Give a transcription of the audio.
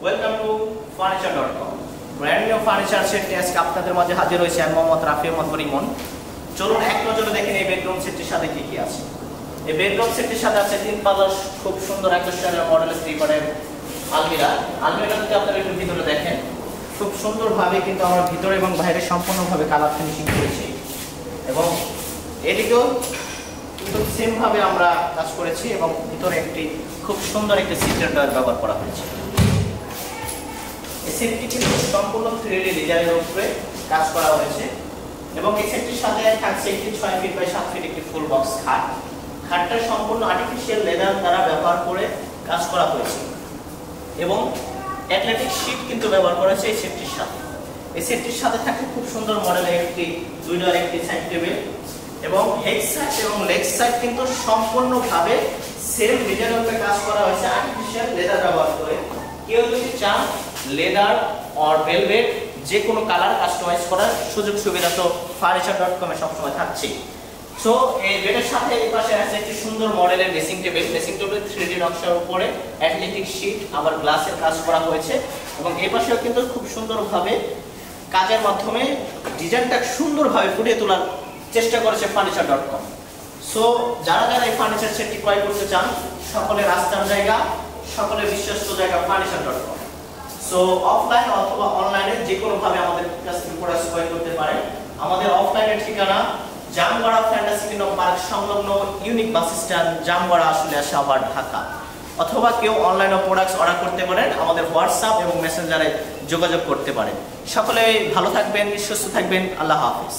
Welcome to furniture.com। Brand new furniture সেটটি আজকে আপনাদের মাঝে হাজির হয়েছে আমি মোহাম্মদ রাফি আহমদ রিমন। চলুন এক নজরে দেখেন এই বেডরুম সেটটির সাথে কি কি আছে। এই বেডরুম সেটটির সাথে আছে 3 পাল্লার খুব সুন্দর আকর্ষণীয় মডেলের 3 পার্টের আলমিরা। আলমিরাটা যদি আপনারা একটু ভিতরে দেখেন, খুব সুন্দরভাবে কিন্তু আমরা ভিতরে এবং বাইরে সম্পূর্ণভাবে কালার ফিনিশিং করেছি এবং এদিকেও কিন্তু সেম ভাবে আমরা কাজ করেছি এবং ভিতরে একটি খুব সুন্দর একটি সিটের ডয়ার ব্যবহার করা হয়েছে। এই সেটটি কিন্তু সম্পূর্ণ 3D ডিজাইনের উপরে কাজ করা হয়েছে এবং এই সেটটির সাথে থাকছে একটি 6 ফিট বাই 7 ফিট একটি ফুল বক্স খাট। খাটটা সম্পূর্ণ আর্টিফিশিয়াল লেদার দ্বারা ব্যবহার করে কাজ করা হয়েছে এবং অ্যাথলেটিক শীট কিন্তু ব্যবহার করা হয়েছে এই সেটটির সাথে। এই সেটটির সাথে থাকে খুব সুন্দর মডেলের একটি 2 ডোর একটি সাইড টেবিল এবং হেড সাইড এবং লেগ সাইড কিন্তু সম্পূর্ণভাবে সেম ডিজাইনের উপরে কাজ করা হয়েছে আর্টিফিশিয়াল লেদার ব্যবহার করে। কেউ যদি চান লেদার অর ভেলভেট যে কোনো কালার কাস্টমাইজ করার সুযোগ সুবিধা তো furniture.com এ সবসময় থাকছে। সো এই বেডের সাথে এই পাশে আছে একটি সুন্দর মডেলের ড্রেসিং টেবিল। ড্রেসিং টেবিলের 3D নকশার উপরে অ্যাথলেটিক শীট আবার গ্লাসের কাজ করা হয়েছে এবং এই পাশেও কিন্তু খুব সুন্দরভাবে কাজের মাধ্যমে ডিজাইনটা সুন্দরভাবে ফুটিয়ে তোলার চেষ্টা করেছে furniture.com। সো যারা যারা এই ফার্নিচার সেটটি ক্রয় করতে চান, সকলে রাস্তার জায়গা, সকলে বিশ্বস্ত জায়গা furniture.com। সো অফলাইন অথবা অনলাইনে যে কোনো ভাবে আমাদের কাছ থেকে প্রোডাক্ট ক্রয় করতে পারেন। আমাদের অফলাইনের ঠিকানা জামগড়া ফ্যান্টাসি কিংডম পার্ক সংলগ্ন ইউনিক বাস স্ট্যান্ড, জামগড়া আসলে আবার ঢাকা। অথবা কেউ অনলাইনে প্রোডাক্টস অর্ডার করতে পারেন, আমাদের হোয়াটসঅ্যাপ এবং মেসেঞ্জারে যোগাযোগ করতে পারেন। সকলে ভালো থাকবেন, সুস্থ থাকবেন। আল্লাহ হাফেজ।